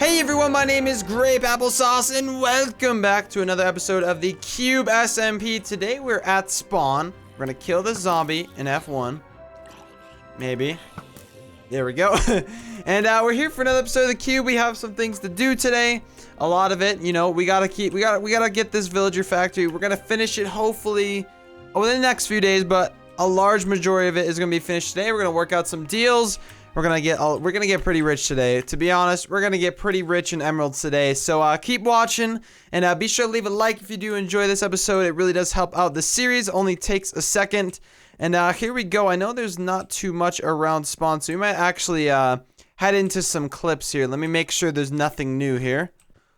Hey everyone, my name is Grapeapplesauce and welcome back to another episode of the Cube SMP. Today we're at spawn. We're gonna kill this zombie in F1. Maybe. There we go. And we're here for another episode of the Cube. We have some things to do today. A lot of it, you know, we gotta get this villager factory. We're gonna finish it hopefully over the next few days, but a large majority of it is gonna be finished today. We're gonna work out some deals. We're gonna get pretty rich today. To be honest, we're gonna get pretty rich in emeralds today. So keep watching and be sure to leave a like if you do enjoy this episode. It really does help out the series. Only takes a second. And here we go. I know there's not too much around spawn, so we might actually head into some clips here. Let me make sure there's nothing new here.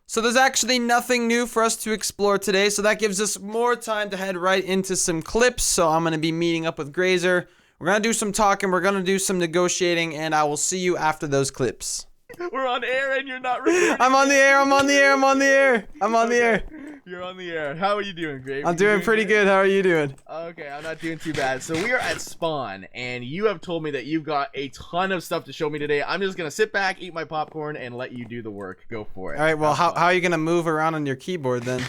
So there's actually nothing new for us to explore today, so that gives us more time to head right into some clips. So I'm gonna be meeting up with Graser. We're gonna do some talking, we're gonna do some negotiating, and I will see you after those clips. We're on air and you're not recording. I'm on the air, I'm on the air, I'm on the air. I'm on the air. You're on the air. How are you doing, Grape? I'm doing pretty good. How are you doing? Okay, I'm not doing too bad. So we are at spawn, and you have told me that you've got a ton of stuff to show me today. I'm just gonna sit back, eat my popcorn, and let you do the work. Go for it. All right, well, how are you gonna move around on your keyboard then?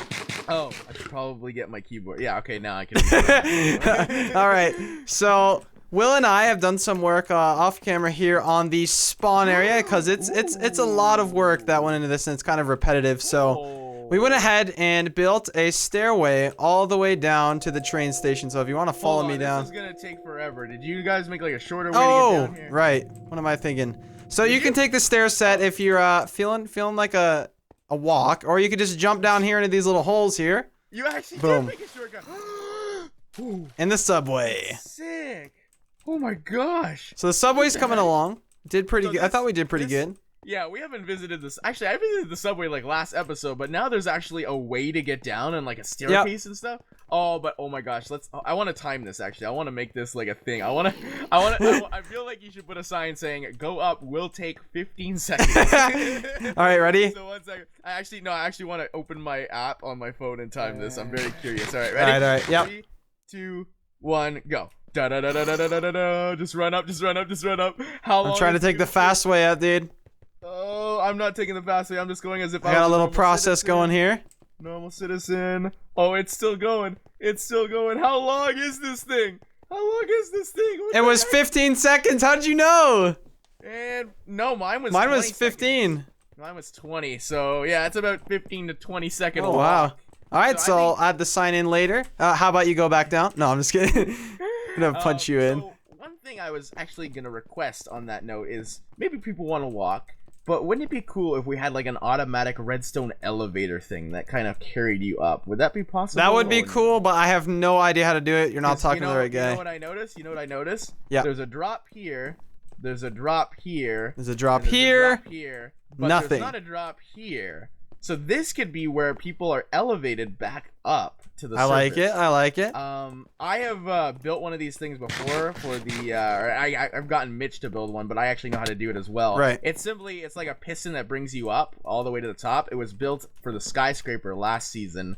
Oh, I should probably get my keyboard. Yeah, okay, now I can. All right, so Will and I have done some work off camera here on the spawn area because it's a lot of work that went into this and it's kind of repetitive. So we went ahead and built a stairway all the way down to the train station. So if you want to follow me down, this is gonna take forever. Did you guys make like a shorter way to get down here? Right. What am I thinking? So you can take the stair set if you're feeling like a walk, or you could just jump down here into these little holes here. You actually Boom. can make a shortcut. In the subway. Sick. Oh my gosh. So the subway's coming along. Did pretty good. I thought we did pretty good. Yeah, we haven't visited this. Actually, I visited the subway like last episode, but now there's actually a way to get down and like a staircase and stuff. Oh, but oh my gosh, I want to time this actually. I want to make this like a thing. I feel like you should put a sign saying "Go up will take 15 seconds." All right, ready? So 1 second. I actually want to open my app on my phone and time this. I'm very curious. All right, ready? All right. Yep. 3, 2, 1, go. Da da da da da da da da. Just run up. How long? I'm trying to take the fast way out, dude. Oh, I'm not taking the fast way. I'm just going as if I got a little process going here. Normal citizen. Oh, it's still going. How long is this thing? It was 15 seconds. How'd you know? And no, mine was 15. Mine was 20. So yeah, it's about 15 to 20 second. Oh wow. All right, so I'll add the sign in later. How about you go back down? No, I'm just kidding. I'm gonna punch you in. So one thing I was actually gonna request on that note is maybe people want to walk, but wouldn't it be cool if we had like an automatic redstone elevator thing that kind of carried you up? Would that be possible? That would be cool, but I have no idea how to do it. You're not talking to the right guy. You know what I noticed? Yeah. There's a drop here. There's a drop here. There's a drop here. But nothing. There's not a drop here. So this could be where people are elevated back up to the surface. I like it. I have built one of these things before for the I've gotten Mitch to build one, but I actually know how to do it as well. Right. It's like a piston that brings you up all the way to the top. It was built for the skyscraper last season.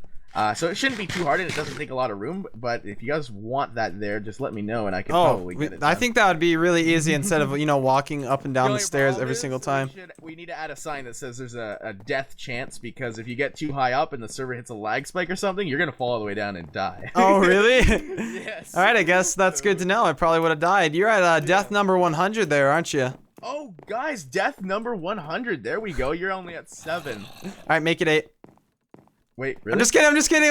So it shouldn't be too hard and it doesn't take a lot of room, but if you guys want that there, just let me know and I can probably get it done. I think that would be really easy instead of, walking up and down the stairs every single time. We need to add a sign that says there's a death chance, because if you get too high up and the server hits a lag spike or something, you're going to fall all the way down and die. Oh, really? Yes. All right, I guess that's good to know. I probably would have died. You're at death number 100 there, aren't you? Oh, guys, death number 100. There we go. You're only at 7. All right, make it 8. Wait, really? I'm just kidding.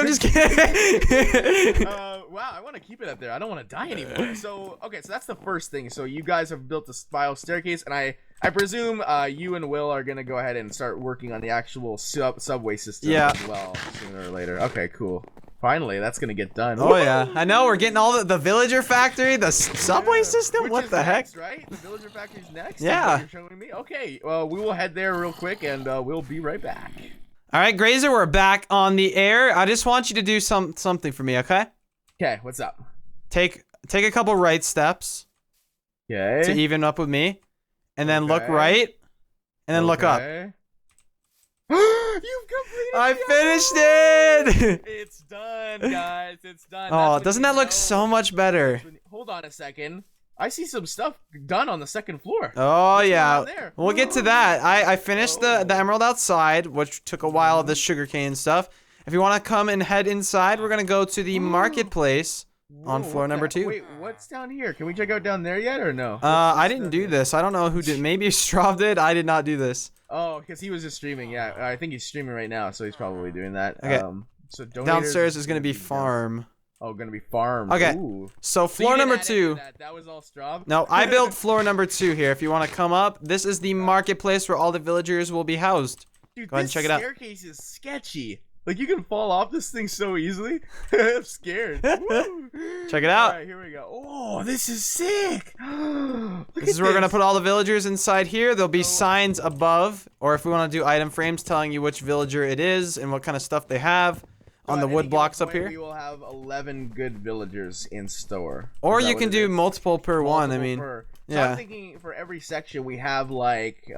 Wow, I want to keep it up there. I don't want to die anymore. So, okay, so that's the first thing. So you guys have built a spiral staircase, and I presume you and Will are going to go ahead and start working on the actual subway system as well, sooner or later. Okay, cool. Finally, that's going to get done. Oh, yeah. I know, we're getting all the villager factory, the subway system? What the heck? Next, right? The villager factory's next? Yeah. You're showing me? Okay, well, we will head there real quick, and we'll be right back. All right, Graser, we're back on the air. I just want you to do something for me, okay? Okay, what's up? Take a couple right steps. Okay. To even up with me. And then look right. And then look up. You've completed I finished it! It's done, guys. It's done. Oh, doesn't that look so much better? Hold on a second. I see some stuff done on the second floor. Oh What's yeah, going on there? we'll get to that. I finished the emerald outside, which took a while of the sugarcane stuff. If you want to come and head inside, we're gonna go to the marketplace on floor number 2. Wait, what's down here? Can we check out down there yet or no? I didn't do this. I don't know who did. Maybe Straw did. I did not do this. Oh, because he was just streaming. Yeah, I think he's streaming right now, so he's probably doing that. Okay. So Downstairs is gonna be farm. Oh, gonna be farm. Okay. Ooh. So floor number 2. That was all straw. No, I built floor number 2 here. If you want to come up, this is the marketplace where all the villagers will be housed. Dude, Go ahead and check it out. This staircase is sketchy. Like, you can fall off this thing so easily. I'm scared. Woo. Check it out. All right, here we go. Oh, this is sick. This is where we're going to put all the villagers inside here. There'll be signs above, or if we want to do item frames telling you which villager it is and what kind of stuff they have on the wood blocks up here. We will have 11 good villagers in store. Or you can do multiple per one. I mean, So yeah. I'm thinking for every section we have like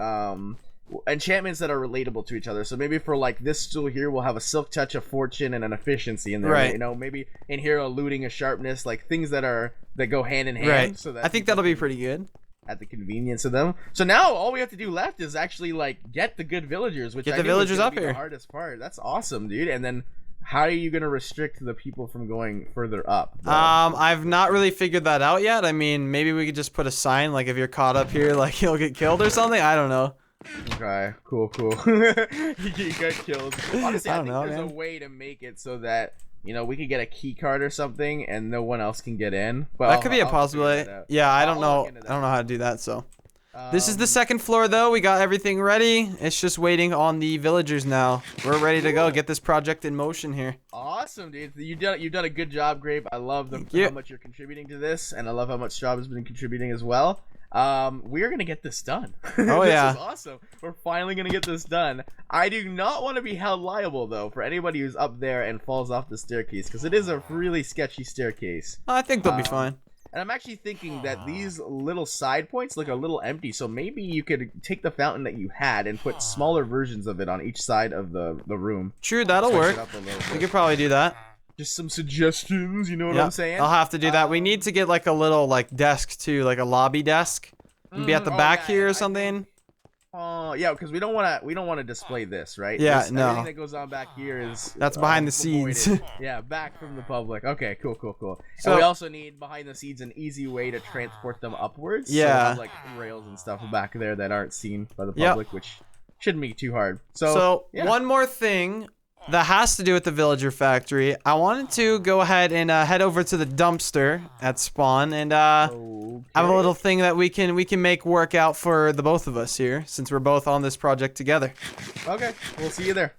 enchantments that are relatable to each other. So maybe for like this stool here, we'll have a silk touch, a fortune, and an efficiency in there. Right. You know, maybe in here a looting, a sharpness, like things that go hand in hand. Right. So that I think that'll be pretty good. at the convenience of them. So now all we have to do left is actually like get the good villagers, which Get I the knew was villagers gonna up be here. the hardest part. That's awesome, dude. And then how are you gonna restrict the people from going further up? I've not really figured that out yet. I mean, maybe we could just put a sign like if you're caught up here, like you'll get killed or something. I don't know. Okay, cool. You got killed. Honestly, I think know, there's man. a way to make it so that, you know, we could get a key card or something and no one else can get in. But That could be a I'll figure possibility. that out. Yeah, I I'll don't know. look into I don't know how to do that. So this is the Um, second floor, though. We got everything ready. It's just waiting on the villagers now. We're ready to go. Get this project in motion here. Awesome, dude. You've done a good job, Grape. I love you. how much you're contributing to this, and I love how much Straub has been contributing as well. We're gonna get this done. Oh, This yeah. is awesome. We're finally gonna get this done. I do not want to be held liable though for anybody who's up there and falls off the staircase, because it is a really sketchy staircase. I think they'll be fine. And I'm actually thinking that these little side points look a little empty, so maybe you could take the fountain that you had and put smaller versions of it on each side of the room. True, that'll Spice work. it up a little We bit. could probably do that. Just some suggestions, you know what Yeah, I'm saying? I'll have to do that. We need to get like a little like desk too, like a lobby desk. Maybe at the back here or something. Yeah, because we don't want to display this, right? Yeah, This, no. Everything that goes on back here is That's behind the avoided. scenes. Yeah, back from the public. Okay, cool. So- And we also need behind the scenes an easy way to transport them upwards. So we'll Yeah. have, like rails and stuff back there that aren't seen by the Yep. public, which shouldn't be too hard. So yeah. one more thing that has to do with the villager factory. I wanted to go ahead and head over to the dumpster at spawn and have a little thing that we can make work out for the both of us here, since we're both on this project together. Okay, we'll see you there.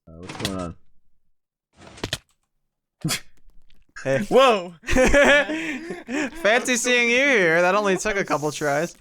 What's going on? Hey. Whoa! Fancy seeing you here. That only took a couple tries.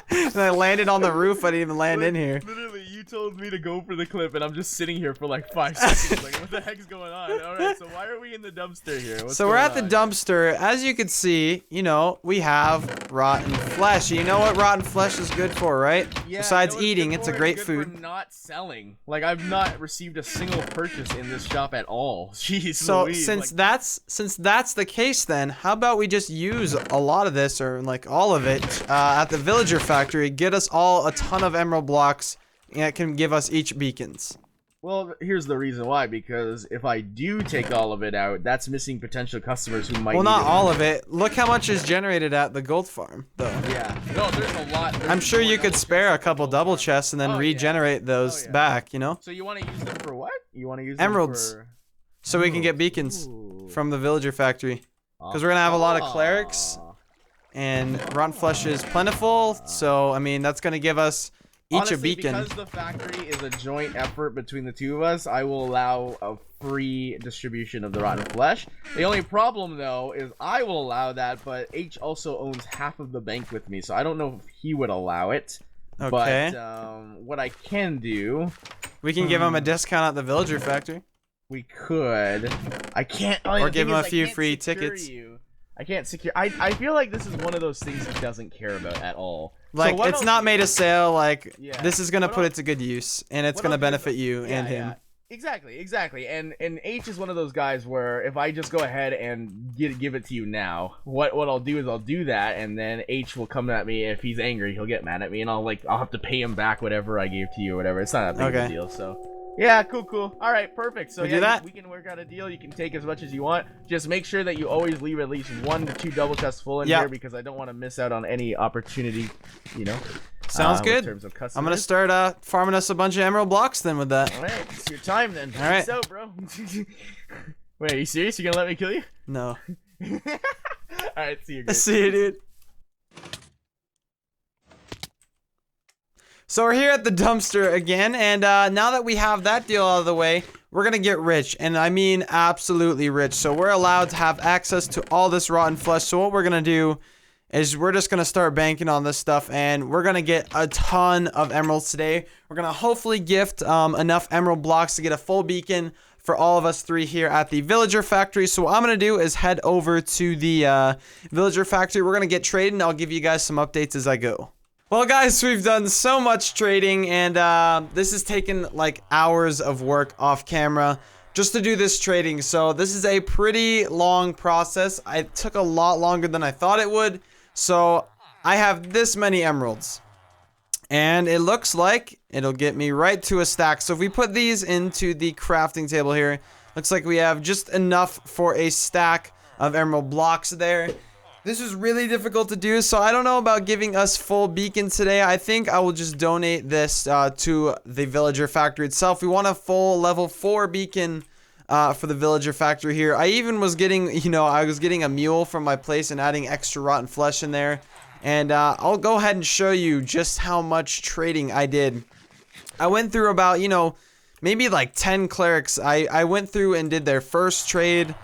And I landed on the roof. I didn't even land in here. Literally, you told me to go for the clip, and I'm just sitting here for like 5 seconds. Like, what the heck's going on? All right, so why are we in the dumpster here? What's So we're going at the on? dumpster. As you can see, you know, we have rotten flesh. You know what rotten flesh is good for, right? Yeah, Besides you know what eating, good it's a for? great It's good food. for not selling. Like, I've not received a single purchase in this shop at all. Jeez So Louise, since like, that's the case, then how about we just use a lot of this, or like all of it, at the villager factory? Get us all a ton of emerald blocks, and it can give us each beacons. well, here's the reason why. Because if I do take all of it out, that's missing potential customers who might. Well, need not it. all of it. Look how much is generated at the gold farm, though. Yeah. No, there's a lot. There's I'm sure more you could double spare a chests couple than double gold chests and then Oh, yeah. regenerate those Oh, yeah. back, you know? So you want to use them for what? You want to use Emeralds. them for... So we can get beacons Ooh. from the villager factory. Because we're going to have a lot of clerics, and rotten flesh is plentiful, so, I mean, that's going to give us each Honestly, a beacon. Because the factory is a joint effort between the two of us, I will allow a free distribution of the rotten flesh. The only problem, though, is I will allow that, but H also owns half of the bank with me, so I don't know if he would allow it. Okay. But what I can do, We can give him a discount at the villager factory. we could. I can't. Or give him a few free tickets. I can't secure. I feel like this is one of those things he doesn't care about at all. Like, So it's not made a sale, like, Yeah. this is going to What put I'll- it to good use, and it's what going to I'll do is- benefit you yeah, and him. yeah. Exactly. And H is one of those guys where if I just go ahead and give it to you now, what I'll do is I'll do that, and then H will come at me. If he's angry, he'll get mad at me, and I'll have to pay him back whatever I gave to you or whatever. It's not that big of a deal. So yeah, cool. All right, perfect. So do that? we can work out a deal. You can take as much as you want. Just make sure that you always leave at least 1 to 2 double chests full in here, because I don't want to miss out on any opportunity. You know. Sounds good. In terms of I'm gonna start farming us a bunch of emerald blocks then with that. All right, it's your time then. All right. Peace out, bro. Wait, are you serious? You gonna let me kill you? No. All right, see you. Guys. See you, dude. So we're here at the dumpster again, and now that we have that deal out of the way, we're gonna get rich, and I mean absolutely rich. So we're allowed to have access to all this rotten flesh. So what we're gonna do is we're just gonna start banking on this stuff, and we're gonna get a ton of emeralds today. We're gonna hopefully gift enough emerald blocks to get a full beacon for all of us 3 here at the villager factory. So what I'm gonna do is head over to the villager factory. We're gonna get trading. I'll give you guys some updates as I go. Well, guys, we've done so much trading, and this has taken like hours of work off camera just to do this trading. So this is a pretty long process. It took a lot longer than I thought it would. So I have this many emeralds, and it looks like it'll get me right to a stack. So if we put these into the crafting table here, looks like we have just enough for a stack of emerald blocks there. This is really difficult to do, so I don't know about giving us full beacons today. I think I will just donate this to the villager factory itself. We want a full level 4 beacon for the villager factory here. I even was getting, I was getting a mule from my place and adding extra rotten flesh in there. And I'll go ahead and show you just how much trading I did. I went through about, maybe like 10 clerics. I went through and did their first trade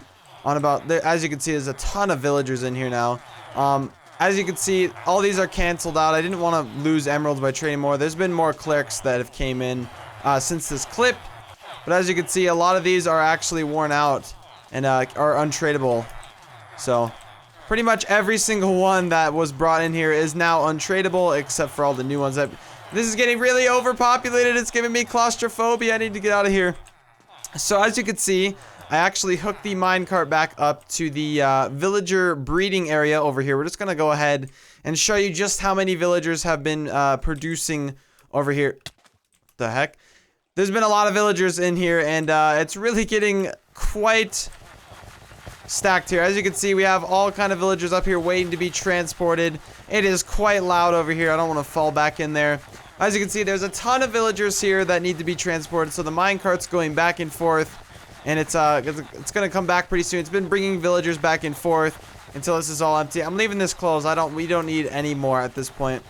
on about, as you can see, there's a ton of villagers in here now. As you can see, all these are canceled out. I didn't want to lose emeralds by trading more. There's been more clerics that have came in since this clip. But as you can see, a lot of these are actually worn out and are untradeable. So pretty much every single one that was brought in here is now untradeable, except for all the new ones. This is getting really overpopulated. It's giving me claustrophobia. I need to get out of here. So as you can see, I actually hooked the minecart back up to the villager breeding area over here. We're just going to go ahead and show you just how many villagers have been producing over here. The heck? There's been a lot of villagers in here, and it's really getting quite stacked here. As you can see, we have all kind of villagers up here waiting to be transported. It is quite loud over here. I don't want to fall back in there. As you can see, there's a ton of villagers here that need to be transported, so the minecart's going back and forth. And it's gonna come back pretty soon. It's been bringing villagers back and forth until this is all empty. I'm leaving this closed. We don't need any more at this point.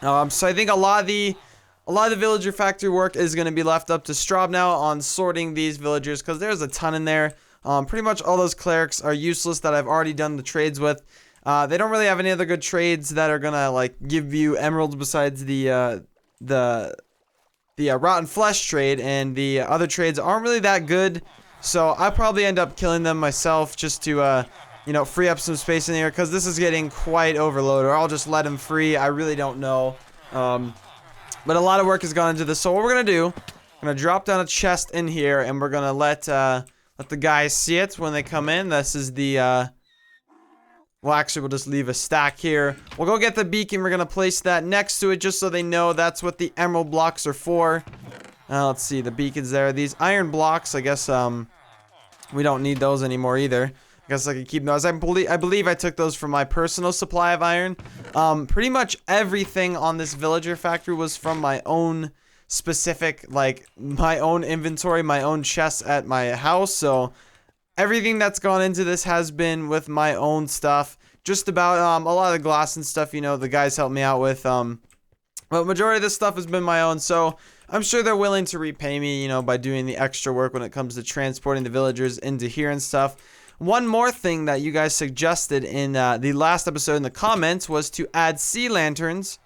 So I think a lot of the villager factory work is gonna be left up to Straub now on sorting these villagers, because there's a ton in there. Pretty much all those clerics are useless that I've already done the trades with. They don't really have any other good trades that are gonna like give you emeralds besides the rotten flesh trade, and the other trades aren't really that good. So I'll probably end up killing them myself just to free up some space in here, because this is getting quite overloaded. Or I'll just let them free. I really don't know. But a lot of work has gone into this. So what we're gonna do, I'm gonna drop down a chest in here, and we're gonna let the guys see it when they come in. This is the well, actually, we'll just leave a stack here. We'll go get the beacon. We're going to place that next to it just so they know that's what the emerald blocks are for. Let's see. The beacon's there. These iron blocks, I guess, we don't need those anymore either. I guess I can keep those. I believe I took those from my personal supply of iron. Pretty much everything on this villager factory was from my own specific, like, my own inventory, my own chests at my house. So everything that's gone into this has been with my own stuff. Just about a lot of the glass and stuff, the guys helped me out with. But majority of this stuff has been my own. So I'm sure they're willing to repay me, by doing the extra work when it comes to transporting the villagers into here and stuff. One more thing that you guys suggested in the last episode in the comments was to add sea lanterns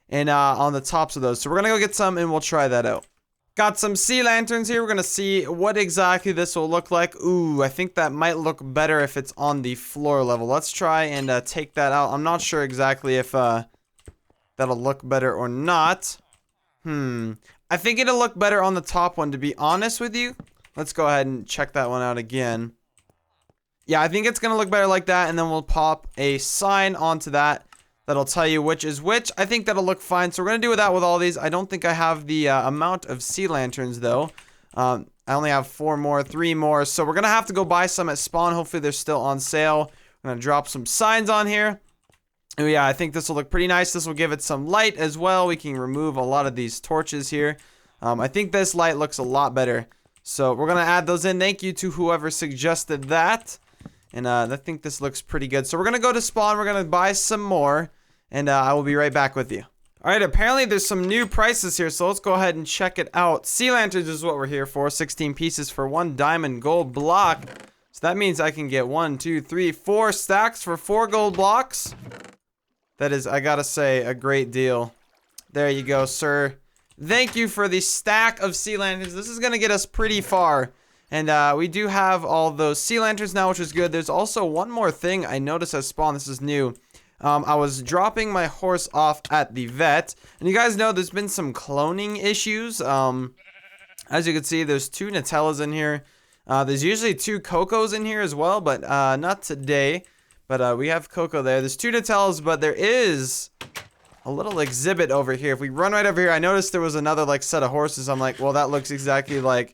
and on the tops of those. So we're going to go get some and we'll try that out. Got some sea lanterns here. We're going to see what exactly this will look like. Ooh, I think that might look better if it's on the floor level. Let's try and take that out. I'm not sure exactly if that'll look better or not. I I think it'll look better on the top one, to be honest with you. Let's go ahead and check that one out again. Yeah, I think it's going to look better like that, and then we'll pop a sign onto that that'll tell you which is which. I think that'll look fine, so we're going to do that with all these. I don't think I have the amount of sea lanterns, though. I only have 3 more, so we're going to have to go buy some at spawn. Hopefully they're still on sale. I'm going to drop some signs on here. Oh yeah, I think this will look pretty nice. This will give it some light as well. We can remove a lot of these torches here. I think this light looks a lot better. So we're going to add those in. Thank you to whoever suggested that. And I think this looks pretty good. So we're going to go to spawn. We're going to buy some more. And I will be right back with you. Alright, apparently there's some new prices here. So let's go ahead and check it out. Sea lanterns is what we're here for. 16 pieces for 1 diamond gold block. So that means I can get 1, 2, 3, 4 stacks for 4 gold blocks. That is, I gotta say, a great deal. There you go, sir. Thank you for the stack of sea lanterns. This is gonna get us pretty far. And we do have all those sea lanterns now, which is good. There's also one more thing I noticed at spawn. This is new. I was dropping my horse off at the vet. And you guys know there's been some cloning issues. As you can see, there's 2 Nutellas in here. There's usually 2 Cocos in here as well, but not today. But we have Coco there. There's 2 Nutellas, but there is a little exhibit over here. If we run right over here, I noticed there was another like set of horses. I'm like, well, that looks exactly like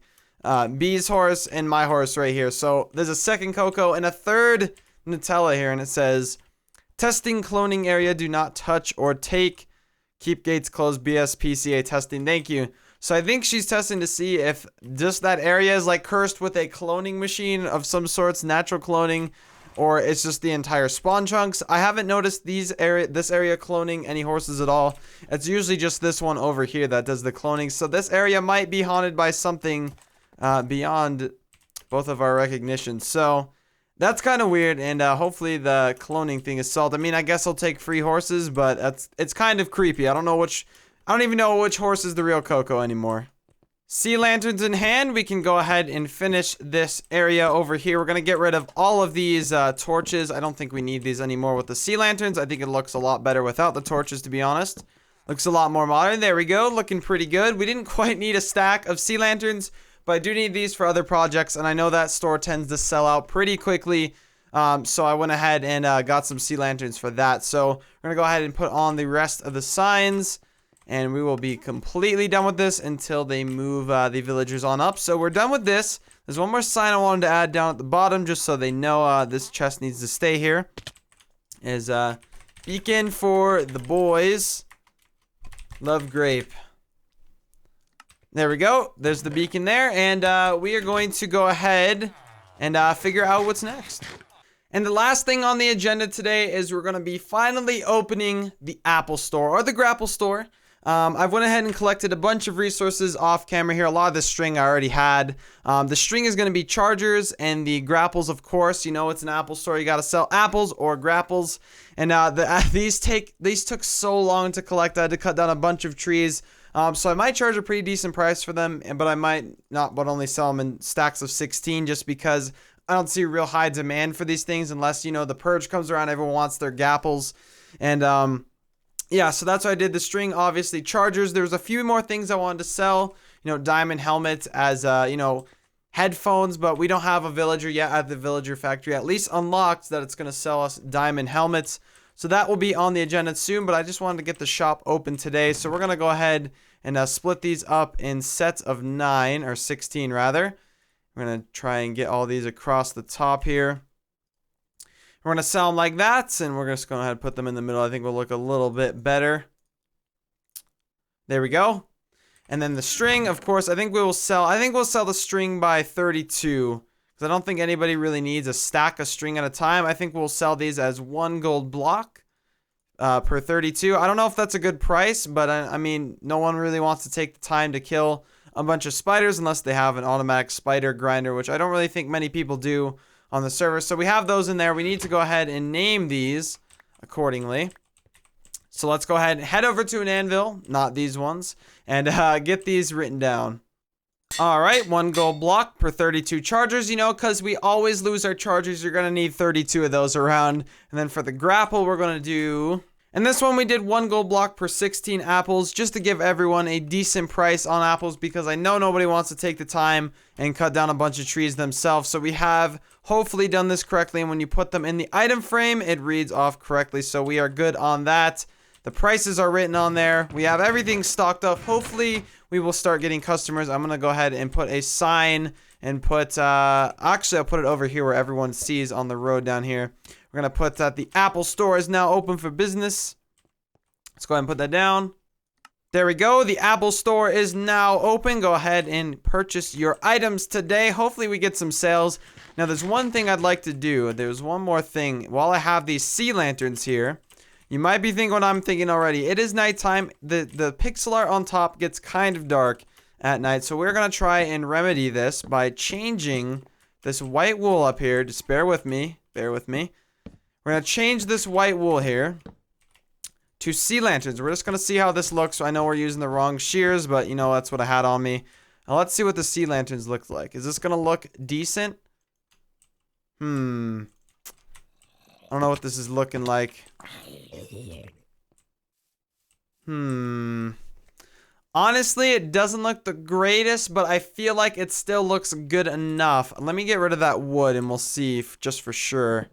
B's horse and my horse right here. So there's a second Coco and a third Nutella here, and it says, testing cloning area, do not touch or take. Keep gates closed, BSPCA testing. Thank you. So I think she's testing to see if just that area is like cursed with a cloning machine of some sorts, natural cloning, or it's just the entire spawn chunks. I haven't noticed this area cloning any horses at all. It's usually just this one over here that does the cloning. So this area might be haunted by something beyond both of our recognition. So that's kind of weird, and hopefully the cloning thing is solved. I mean, I guess I'll take free horses, but it's kind of creepy. I don't even know which horse is the real Coco anymore. Sea lanterns in hand, we can go ahead and finish this area over here. We're going to get rid of all of these torches. I don't think we need these anymore with the sea lanterns. I think it looks a lot better without the torches, to be honest. Looks a lot more modern. There we go. Looking pretty good. We didn't quite need a stack of sea lanterns, but I do need these for other projects, and I know that store tends to sell out pretty quickly. So I went ahead and got some sea lanterns for that. So we're going to go ahead and put on the rest of the signs. And we will be completely done with this until they move the villagers on up. So we're done with this. There's one more sign I wanted to add down at the bottom just so they know this chest needs to stay here. Is beacon for the boys. Love grape. There we go. There's the beacon there. And we are going to go ahead and figure out what's next. And the last thing on the agenda today is we're going to be finally opening the Apple Store or the Grapple Store. I've went ahead and collected a bunch of resources off camera here. A lot of the string I already had. The string is going to be chargers, and the grapples, of course. You know, it's an Apple store. You got to sell apples or grapples. And these took so long to collect. I had to cut down a bunch of trees. So I might charge a pretty decent price for them, but I might not, but only sell them in stacks of 16 just because I don't see real high demand for these things unless, you know, the purge comes around, everyone wants their gapples. And yeah, so that's what I did. The string, obviously, chargers. There was a few more things I wanted to sell. You know, diamond helmets as, you know, headphones, but we don't have a villager yet at the villager factory, at least unlocked, that it's going to sell us diamond helmets. So that will be on the agenda soon, but I just wanted to get the shop open today. So we're going to go ahead and split these up in sets of 9, or 16 rather. We're going to try and get all these across the top here. We're going to sell them like that, and we're just going to go ahead and put them in the middle. I think we'll look a little bit better. There we go. And then the string, of course, I think we'll sell the string by 32. Because I don't think anybody really needs a stack of string at a time. I think we'll sell these as 1 gold block per 32. I don't know if that's a good price, but I mean, no one really wants to take the time to kill a bunch of spiders unless they have an automatic spider grinder, which I don't really think many people do on the server. So we have those in there. We need to go ahead and name these accordingly. So let's go ahead and head over to an anvil, not these ones, and get these written down. Alright, 1 gold block per 32 chargers, you know, because we always lose our chargers. You're going to need 32 of those around. And then for the grapple, we're going to do And this one we did 1 gold block per 16 apples just to give everyone a decent price on apples because I know nobody wants to take the time and cut down a bunch of trees themselves. So we have hopefully done this correctly, and when you put them in the item frame, it reads off correctly. So we are good on that. The prices are written on there. We have everything stocked up. Hopefully we will start getting customers. I'm going to go ahead and put a sign and put, actually I'll put it over here where everyone sees on the road down here. We're going to put that the Apple Store is now open for business. Let's go ahead and put that down. There we go. The Apple Store is now open. Go ahead and purchase your items today. Hopefully we get some sales. Now there's one thing I'd like to do. There's one more thing. While I have these sea lanterns here, you might be thinking what I'm thinking already. It is nighttime. The pixel art on top gets kind of dark at night. So we're going to try and remedy this by changing this white wool up here. Just bear with me. Bear with me. We're going to change this white wool here to sea lanterns. We're just going to see how this looks. So I know we're using the wrong shears, but you know, that's what I had on me. Now let's see what the sea lanterns look like. Is this going to look decent? I don't know what this is looking like. Honestly, it doesn't look the greatest, but I feel like it still looks good enough. Let me get rid of that wood and we'll see just for sure.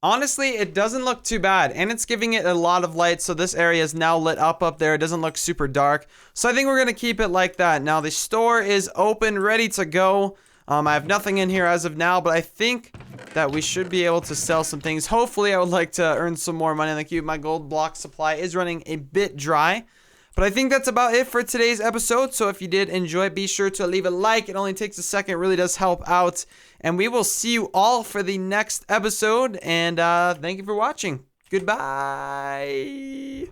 Honestly, it doesn't look too bad, and it's giving it a lot of light, so this area is now lit up there. It doesn't look super dark, so I think we're going to keep it like that. Now, the store is open, ready to go. I have nothing in here as of now, but I think that we should be able to sell some things. Hopefully, I would like to earn some more money in the cube. My gold block supply is running a bit dry. But I think that's about it for today's episode. So if you did enjoy, be sure to leave a like. It only takes a second. It really does help out. And we will see you all for the next episode. And thank you for watching. Goodbye.